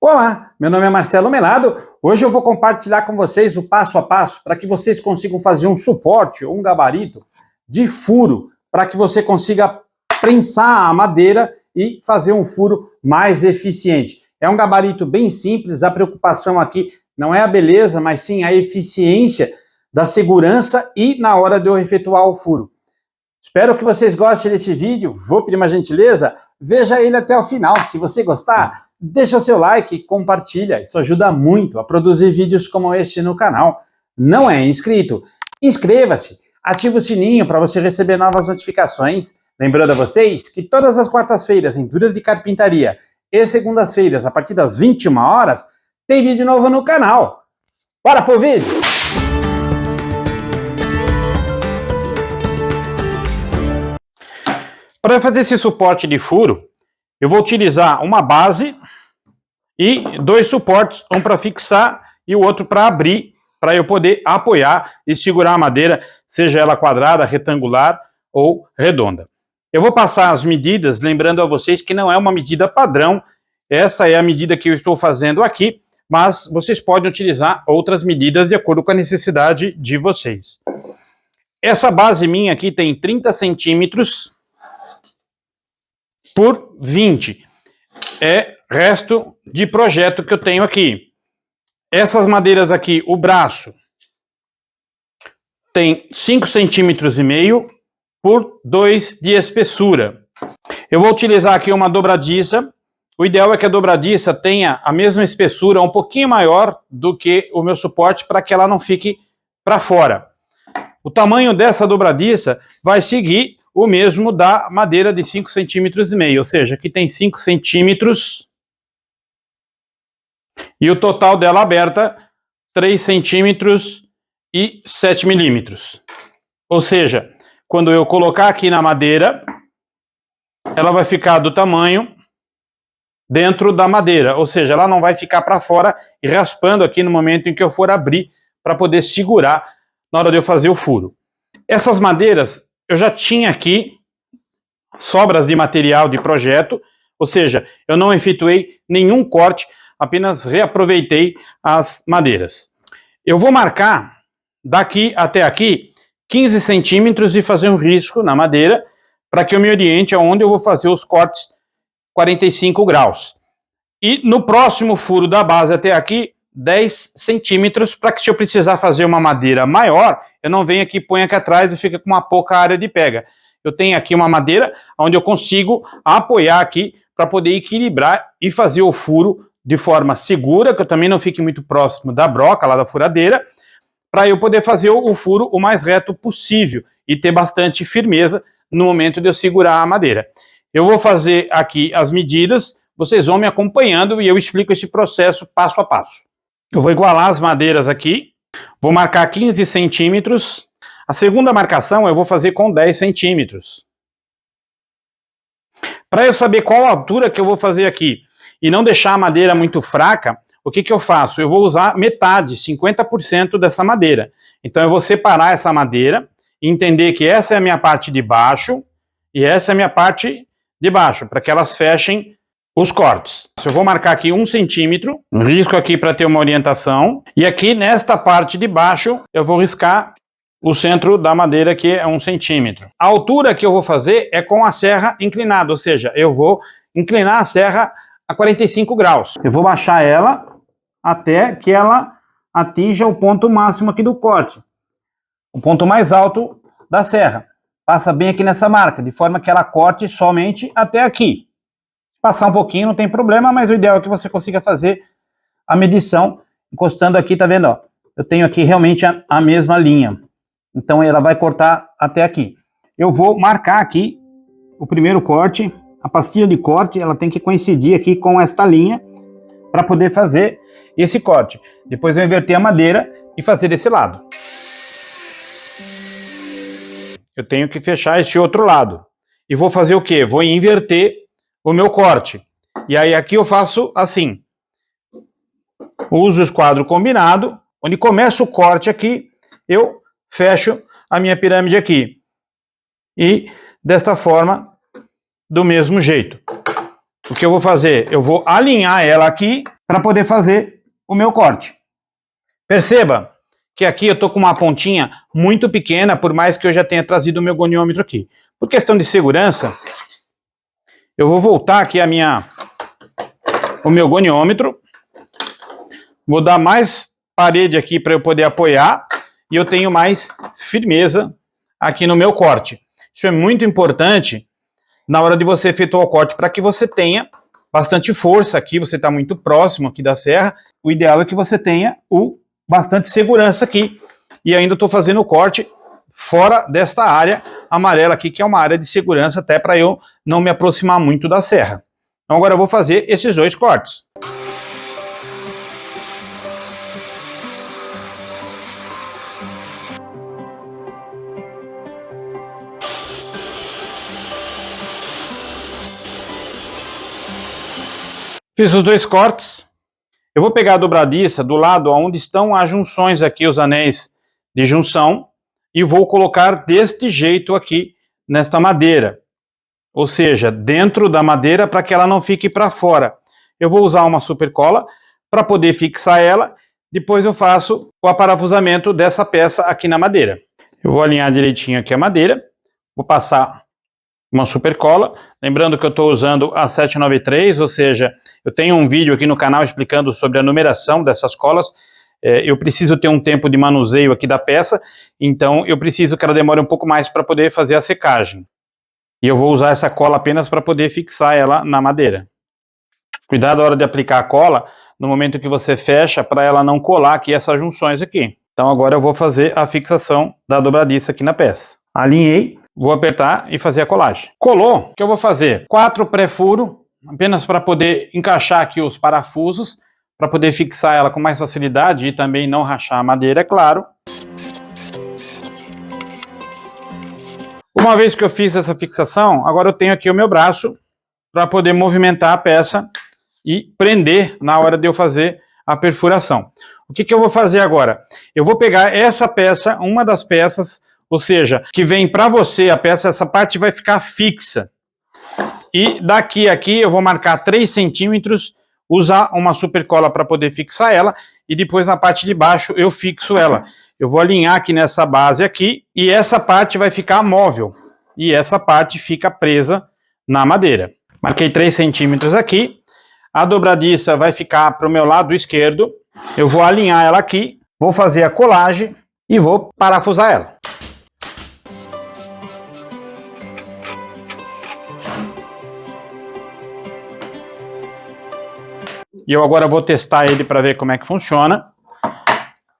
Olá, meu nome é Marcelo Melado. Hoje eu vou compartilhar com vocês o passo a passo para que vocês consigam fazer um suporte ou um gabarito de furo para que você consiga prensar a madeira e fazer um furo mais eficiente. É um gabarito bem simples, a preocupação aqui não é a beleza, mas sim a eficiência da segurança e na hora de eu efetuar o furo. Espero que vocês gostem desse vídeo. Vou pedir uma gentileza, veja ele até o final. Se você gostar, deixa o seu like, compartilha. Isso ajuda muito a produzir vídeos como este no canal. Não é inscrito? Inscreva-se, ative o sininho para você receber novas notificações. Lembrando a vocês que todas as quartas-feiras em Duras de Carpintaria e segundas-feiras, a partir das 21 horas, tem vídeo novo no canal. Bora pro vídeo! Para fazer esse suporte de furo, eu vou utilizar uma base e dois suportes, um para fixar e o outro para abrir, para eu poder apoiar e segurar a madeira, seja ela quadrada, retangular ou redonda. Eu vou passar as medidas, lembrando a vocês que não é uma medida padrão, essa é a medida que eu estou fazendo aqui, mas vocês podem utilizar outras medidas de acordo com a necessidade de vocês. Essa base minha aqui tem 30 centímetros por 20. É resto de projeto que eu tenho aqui. Essas madeiras aqui, o braço tem 5,5 centímetros por 2 de espessura. Eu vou utilizar aqui uma dobradiça. O ideal é que a dobradiça tenha a mesma espessura, um pouquinho maior do que o meu suporte, para que ela não fique para fora. O tamanho dessa dobradiça vai seguir o mesmo da madeira de 5,5 centímetros, ou seja, aqui tem 5 centímetros e o total dela aberta 3 centímetros e 7 milímetros. Ou seja, quando eu colocar aqui na madeira, ela vai ficar do tamanho dentro da madeira, ou seja, ela não vai ficar para fora e raspando aqui no momento em que eu for abrir para poder segurar na hora de eu fazer o furo. Essas madeiras eu já tinha aqui sobras de material de projeto, ou seja, eu não efetuei nenhum corte, apenas reaproveitei as madeiras. Eu vou marcar daqui até aqui 15 centímetros e fazer um risco na madeira para que eu me oriente aonde eu vou fazer os cortes 45 graus. E no próximo furo da base até aqui, 10 centímetros, para que se eu precisar fazer uma madeira maior, eu não venho aqui, ponho aqui atrás e fica com uma pouca área de pega. Eu tenho aqui uma madeira onde eu consigo apoiar aqui para poder equilibrar e fazer o furo de forma segura, que eu também não fique muito próximo da broca, lá da furadeira, para eu poder fazer o furo o mais reto possível e ter bastante firmeza no momento de eu segurar a madeira. Eu vou fazer aqui as medidas, vocês vão me acompanhando e eu explico esse processo passo a passo. Eu vou igualar as madeiras aqui, vou marcar 15 centímetros. A segunda marcação eu vou fazer com 10 centímetros. Para eu saber qual a altura que eu vou fazer aqui e não deixar a madeira muito fraca, o que eu faço? Eu vou usar metade, 50% dessa madeira. Então eu vou separar essa madeira e entender que essa é a minha parte de baixo e essa é a minha parte de baixo, para que elas fechem os cortes. Eu vou marcar aqui 1 centímetro, risco aqui para ter uma orientação, e aqui nesta parte de baixo eu vou riscar o centro da madeira, que é 1 centímetro. A altura que eu vou fazer é com a serra inclinada, ou seja, eu vou inclinar a serra a 45 graus. Eu vou baixar ela até que ela atinja o ponto máximo aqui do corte, o ponto mais alto da serra. Passa bem aqui nessa marca, de forma que ela corte somente até aqui. Passar um pouquinho não tem problema, mas o ideal é que você consiga fazer a medição encostando aqui, tá vendo, ó? Eu tenho aqui realmente a mesma linha. Então ela vai cortar até aqui. Eu vou marcar aqui o primeiro corte, a pastilha de corte, ela tem que coincidir aqui com esta linha para poder fazer esse corte. Depois eu inverter a madeira e fazer desse lado. Eu tenho que fechar esse outro lado. E vou fazer o quê? Vou inverter o meu corte. E aí aqui eu faço assim. Uso o esquadro combinado. Onde começa o corte aqui, eu fecho a minha pirâmide aqui. E desta forma, do mesmo jeito. O que eu vou fazer? Eu vou alinhar ela aqui para poder fazer o meu corte. Perceba que aqui eu estou com uma pontinha muito pequena, por mais que eu já tenha trazido o meu goniômetro aqui. Por questão de segurança, eu vou voltar aqui o meu goniômetro, vou dar mais parede aqui para eu poder apoiar e eu tenho mais firmeza aqui no meu corte. Isso é muito importante na hora de você efetuar o corte, para que você tenha bastante força aqui, você está muito próximo aqui da serra, o ideal é que você tenha bastante segurança aqui. E ainda estou fazendo o corte fora desta área amarela aqui, que é uma área de segurança, até para eu não me aproximar muito da serra. Então agora eu vou fazer esses dois cortes. Fiz os dois cortes. Eu vou pegar a dobradiça do lado onde estão as junções aqui, os anéis de junção, e vou colocar deste jeito aqui, nesta madeira. Ou seja, dentro da madeira, para que ela não fique para fora. Eu vou usar uma super cola para poder fixar ela. Depois eu faço o aparafusamento dessa peça aqui na madeira. Eu vou alinhar direitinho aqui a madeira. Vou passar uma super cola, lembrando que eu estou usando a 793, ou seja, eu tenho um vídeo aqui no canal explicando sobre a numeração dessas colas. Eu preciso ter um tempo de manuseio aqui da peça, então eu preciso que ela demore um pouco mais para poder fazer a secagem. E eu vou usar essa cola apenas para poder fixar ela na madeira. Cuidado na hora de aplicar a cola, no momento que você fecha, para ela não colar aqui essas junções aqui. Então agora eu vou fazer a fixação da dobradiça aqui na peça. Alinhei. Vou apertar e fazer a colagem. Colou, o que eu vou fazer? 4 pré-furo, apenas para poder encaixar aqui os parafusos, para poder fixar ela com mais facilidade e também não rachar a madeira, é claro. Uma vez que eu fiz essa fixação, agora eu tenho aqui o meu braço para poder movimentar a peça e prender na hora de eu fazer a perfuração. O que eu vou fazer agora? Eu vou pegar essa peça, uma das peças, ou seja, que vem para você a peça, essa parte vai ficar fixa. E daqui a aqui eu vou marcar 3 centímetros, usar uma super cola para poder fixar ela, e depois na parte de baixo eu fixo ela. Eu vou alinhar aqui nessa base aqui, e essa parte vai ficar móvel. E essa parte fica presa na madeira. Marquei 3 centímetros aqui, a dobradiça vai ficar para o meu lado esquerdo, eu vou alinhar ela aqui, vou fazer a colagem e vou parafusar ela. E eu agora vou testar ele para ver como é que funciona.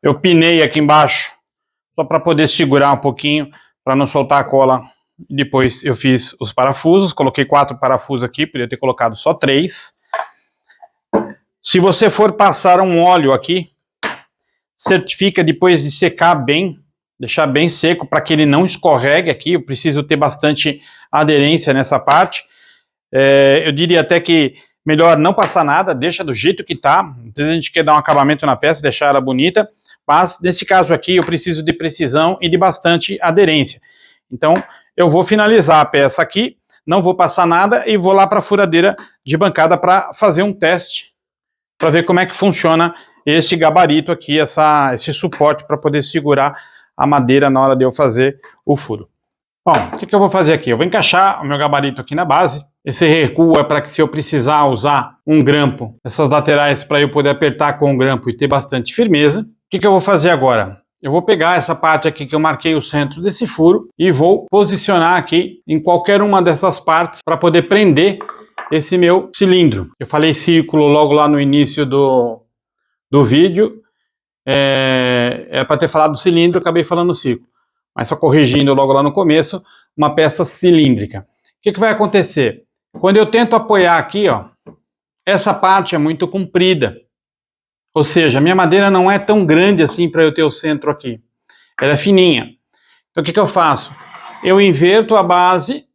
Eu pinei aqui embaixo, só para poder segurar um pouquinho, para não soltar a cola. Depois eu fiz os parafusos, coloquei 4 parafusos aqui, poderia ter colocado só 3. Se você for passar um óleo aqui, certifica depois de secar bem, deixar bem seco para que ele não escorregue aqui. Eu preciso ter bastante aderência nessa parte. Eu diria até que melhor não passar nada, deixa do jeito que tá. Às vezes a gente quer dar um acabamento na peça, deixar ela bonita, mas nesse caso aqui eu preciso de precisão e de bastante aderência. Então eu vou finalizar a peça aqui, não vou passar nada e vou lá para a furadeira de bancada para fazer um teste, para ver como é que funciona esse gabarito aqui, esse suporte para poder segurar a madeira na hora de eu fazer o furo. Bom, o que eu vou fazer aqui? Eu vou encaixar o meu gabarito aqui na base. Esse recuo é para que, se eu precisar usar um grampo, essas laterais, para eu poder apertar com o grampo e ter bastante firmeza. O que eu vou fazer agora? Eu vou pegar essa parte aqui que eu marquei o centro desse furo e vou posicionar aqui em qualquer uma dessas partes para poder prender esse meu cilindro. Eu falei círculo logo lá no início do vídeo. É para ter falado cilindro, eu acabei falando círculo. Mas só corrigindo logo lá no começo, uma peça cilíndrica. O que vai acontecer? Quando eu tento apoiar aqui, ó, essa parte é muito comprida. Ou seja, a minha madeira não é tão grande assim para eu ter o centro aqui. Ela é fininha. Então o que eu faço? Eu inverto a base,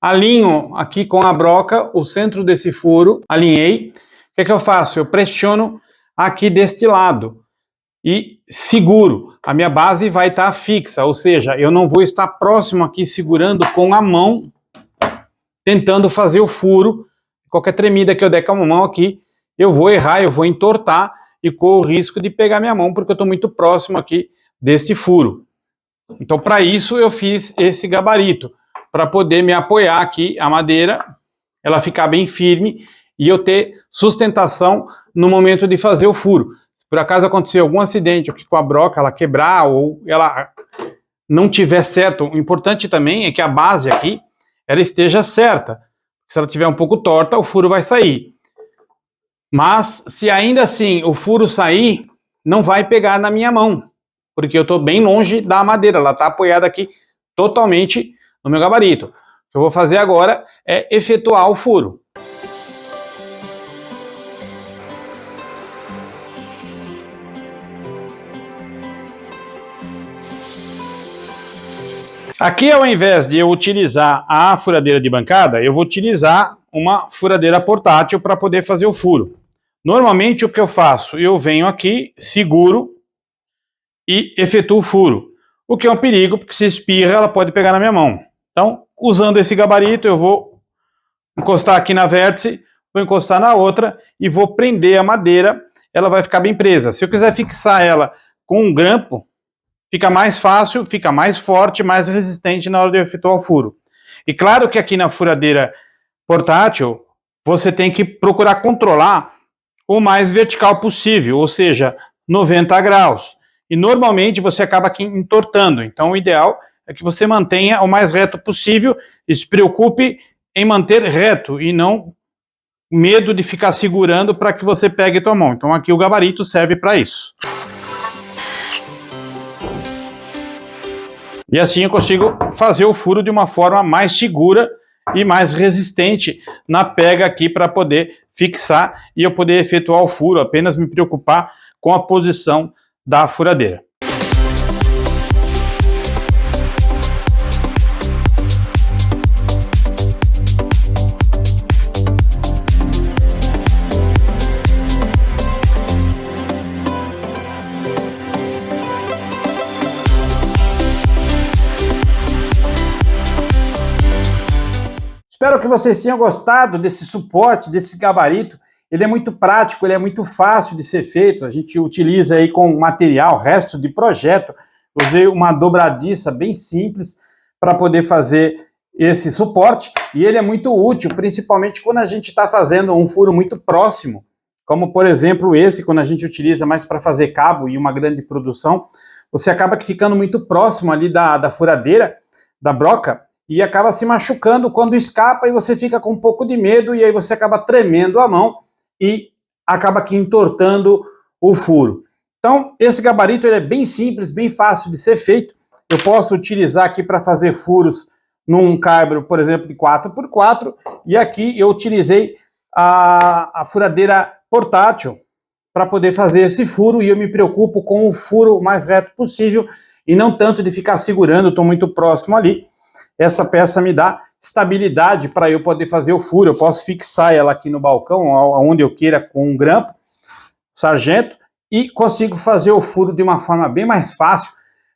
alinho aqui com a broca o centro desse furo, alinhei. O que eu faço? Eu pressiono aqui deste lado e seguro. A minha base vai estar fixa, ou seja, eu não vou estar próximo aqui segurando com a mão, tentando fazer o furo. Qualquer tremida que eu der com a mão aqui, eu vou errar, eu vou entortar e corro o risco de pegar minha mão, porque eu estou muito próximo aqui deste furo. Então, para isso, eu fiz esse gabarito, para poder me apoiar aqui, a madeira, ela ficar bem firme e eu ter sustentação no momento de fazer o furo. Se por acaso acontecer algum acidente aqui com a broca, ela quebrar ou ela não tiver certo, o importante também é que a base aqui, ela esteja certa. Se ela estiver um pouco torta, o furo vai sair. Mas, se ainda assim o furo sair, não vai pegar na minha mão, porque eu estou bem longe da madeira, ela está apoiada aqui totalmente no meu gabarito. O que eu vou fazer agora é efetuar o furo. Aqui, ao invés de eu utilizar a furadeira de bancada, eu vou utilizar uma furadeira portátil para poder fazer o furo. Normalmente, o que eu faço? Eu venho aqui, seguro e efetuo o furo. O que é um perigo, porque se espirra, ela pode pegar na minha mão. Então, usando esse gabarito, eu vou encostar aqui na vértice, vou encostar na outra e vou prender a madeira, ela vai ficar bem presa. Se eu quiser fixar ela com um grampo, fica mais fácil, fica mais forte, mais resistente na hora de efetuar o furo. E claro que aqui na furadeira portátil, você tem que procurar controlar o mais vertical possível, ou seja, 90 graus. E normalmente você acaba aqui entortando. Então o ideal é que você mantenha o mais reto possível e se preocupe em manter reto e não medo de ficar segurando para que você pegue tua mão. Então aqui o gabarito serve para isso. E assim eu consigo fazer o furo de uma forma mais segura e mais resistente na pega aqui para poder fixar e eu poder efetuar o furo, apenas me preocupar com a posição da furadeira. Espero que vocês tenham gostado desse suporte, desse gabarito. Ele é muito prático, ele é muito fácil de ser feito. A gente utiliza aí com material, resto de projeto. Usei uma dobradiça bem simples para poder fazer esse suporte. E ele é muito útil, principalmente quando a gente está fazendo um furo muito próximo. Como, por exemplo, esse, quando a gente utiliza mais para fazer cabo e uma grande produção. Você acaba que ficando muito próximo ali da furadeira, da broca, e acaba se machucando quando escapa e você fica com um pouco de medo e aí você acaba tremendo a mão e acaba aqui entortando o furo. Então, esse gabarito ele é bem simples, bem fácil de ser feito. Eu posso utilizar aqui para fazer furos num caibro, por exemplo, de 4x4 e aqui eu utilizei a furadeira portátil para poder fazer esse furo e eu me preocupo com o furo mais reto possível e não tanto de ficar segurando, estou muito próximo ali. Essa peça me dá estabilidade para eu poder fazer o furo. Eu posso fixar ela aqui no balcão, onde eu queira, com um grampo, sargento, e consigo fazer o furo de uma forma bem mais fácil,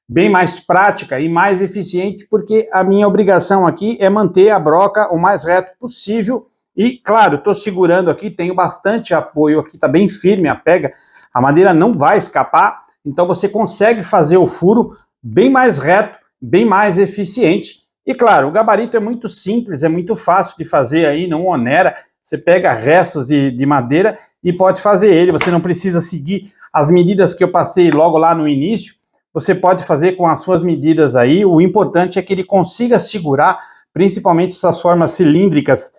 bem mais prática e mais eficiente, porque a minha obrigação aqui é manter a broca o mais reto possível. E, claro, estou segurando aqui, tenho bastante apoio aqui, está bem firme a pega, a madeira não vai escapar, então você consegue fazer o furo bem mais reto, bem mais eficiente. E claro, o gabarito é muito simples, é muito fácil de fazer aí, não onera. Você pega restos de madeira e pode fazer ele. Você não precisa seguir as medidas que eu passei logo lá no início. Você pode fazer com as suas medidas aí. O importante é que ele consiga segurar, principalmente essas formas cilíndricas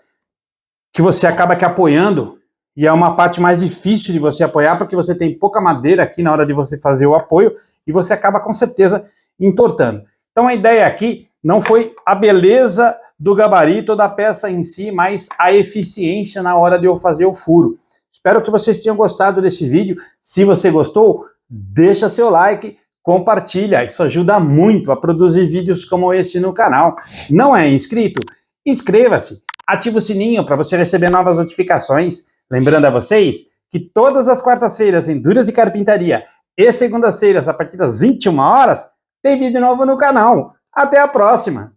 que você acaba que apoiando. E é uma parte mais difícil de você apoiar, porque você tem pouca madeira aqui na hora de você fazer o apoio e você acaba com certeza entortando. Então a ideia aqui não foi a beleza do gabarito ou da peça em si, mas a eficiência na hora de eu fazer o furo. Espero que vocês tenham gostado desse vídeo. Se você gostou, deixa seu like, compartilha. Isso ajuda muito a produzir vídeos como esse no canal. Não é inscrito? Inscreva-se, ative o sininho para você receber novas notificações. Lembrando a vocês que todas as quartas-feiras em Duras e Carpintaria e segundas-feiras a partir das 21 horas tem vídeo novo no canal. Até a próxima!